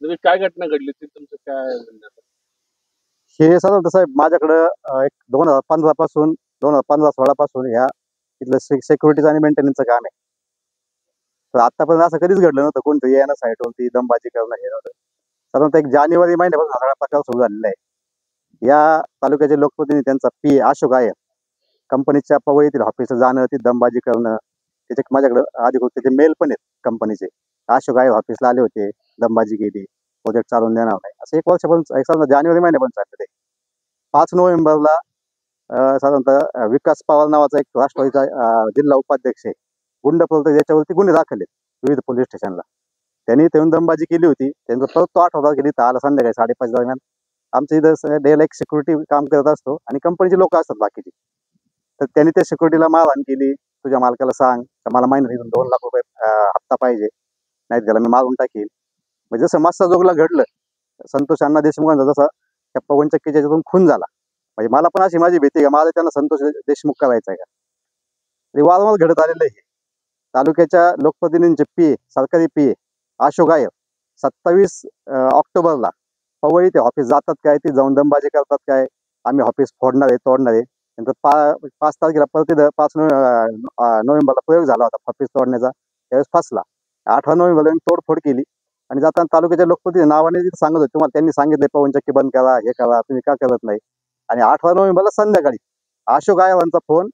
म्हणजे काय घटना घडली ती तुमचं काय म्हणणं आहे? हे साधारणतः साहेब माझ्याकडं एक 2015 पासून 2015-16 पासून ह्या इथलं सिक्युरिटीचं आणि मेंटेनन्सचं काम आहे. तर आतापर्यंत असं कधीच घडलं नव्हतं कोणतरी येणं साईटवरती दमबाजी करणं हे नव्हतं. साधारणतः एक जानेवारी महिन्यापासून हा सगळा प्रकार सुरू झालेला आहे. या तालुक्याचे लोकप्रतिनिधी त्यांचा पी अशोक आहे कंपनीच्या पवईतील ऑफिसला जाणं ती दमबाजी करणं त्याचे माझ्याकडे अधिकृत त्याचे मेल पण आहेत कंपनीचे. अशोक आहे ऑफिसला आले होते, दमबाजी केली, प्रोजेक्ट चालवून देणार नाही असं एक वर्षापासून एक साधारण जानेवारी महिन्यापासून चाललं ते. 5 नोव्हेंबरला साधारणतः विकास पवार नावाचा एक राष्ट्रवादीचा जिल्हा उपाध्यक्ष आहे गुंड प्रवर्तक याच्यावरती गुन्हे दाखल आहेत विविध पोलीस स्टेशनला. त्यांनी येऊन दमबाजी केली होती. त्यांचा परत तो 8 तारखेला इथं आला संध्याकाळी 5:30 दरम्यान. आमच्या इथं डेला एक सिक्युरिटी काम करत असतो आणि कंपनीचे लोक असतात बाकीचे. तर त्यांनी त्या सिक्युरिटीला मारहाण केली. तुझ्या मालकाला सांग का मला महिन्यातून 2 लाख रुपये हप्ता पाहिजे, नाही त्याला मी मारून टाकील. म्हणजे जसं मस्साजोगला घडलं संतोष अण्णा देशमुखांचा जसा त्या पवन चक्कीच्या याच्यातून खून झाला, म्हणजे मला पण अशी माझी भीती आहे का माझा त्यांना संतोष देशमुख करायचा आहे का. तरी वारंवार घडत आलेलं आहे. तालुक्याच्या लोकप्रतिनिधींचे पी सरकारी पी अशोक आहे 27 ऑक्टोबरला पवई ते ऑफिस जातात काय, ते जाऊन दमबाजी करतात काय, आम्ही ऑफिस फोडणार आहे तोडणार आहे. नंतर 5 तारखेला परत 5 नोव्हेंबरला प्रयोग झाला होता ऑफिस तोडण्याचा, त्यावेळेस फसला. 8 नोव्हेंबरला तोडफोड केली आणि जाताना तालुक्याच्या लोकप्रतिनिधी नावाने सांगत होते तुम्हाला त्यांनी सांगितलं पवन चक्की बंद करा हे करा तुम्ही का करत नाही. आणि 8 नोव्हेंबरला संध्याकाळी अशोक आयवांचा फोन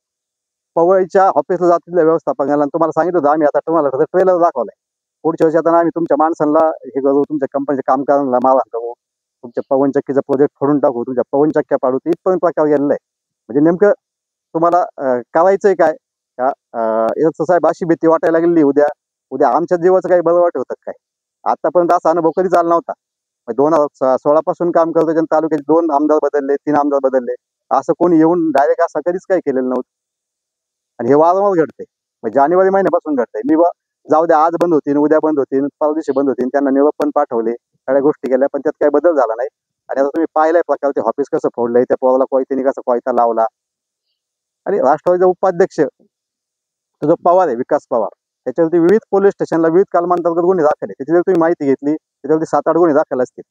पवईच्या ऑफिसला जातीच्या व्यवस्थापकाला तुम्हाला सांगितलं होतं आम्ही आता तुम्हाला ट्रेलर दाखवलाय, पुढच्या वर्षी आता आम्ही तुमच्या माणसांना हे करू, तुमच्या कंपनीच्या कामगारांना मारहाण करू, तुमच्या पवन चक्कीचा प्रोजेक्ट फोडून टाकू, तुमच्या पवन चक्क्या पाडू. इथपर्यंत प्रकार गेलेला आहे. म्हणजे नेमकं तुम्हाला करायचंय काय याचं साहेब अशी भीती वाटायला लागली उद्या उद्या आमच्या जीवाचं काही बरं वाटत होतं काय. आतापर्यंत असा अनुभव कधीच आला नव्हता. 2016 पासून काम करतो त्यांनी तालुक्यात 2 आमदार बदलले, 3 आमदार बदलले, असं कोणी येऊन डायरेक्ट असं कधीच काही केलेलं नव्हतं. आणि हे वारंवार घडते. जानेवारी महिन्यापासून घडतंय. मी जाऊ द्या आज बंद होतील, उद्या बंद होतील, परवा दिवशी बंद होतील, त्यांना निरोप पण पाठवले, सगळ्या गोष्टी केल्या, पण त्यात काही बदल झाला नाही. आणि आता तुम्ही पाहिलाय प्रकार ते ऑफिस कसं फोडलंय, त्या पोराला कोयत्याने कसा कोयता लावला. आणि राष्ट्रवादीचा उपाध्यक्ष तो जो पवार आहे विकास पवार, त्याच्यावरती विविध पोलीस स्टेशनला विविध कलमांतर्गत गुन्हे दाखल आहे. त्याची जर तुम्ही माहिती घेतली त्याच्यावरती 7-8 गुन्हे दाखल असतील.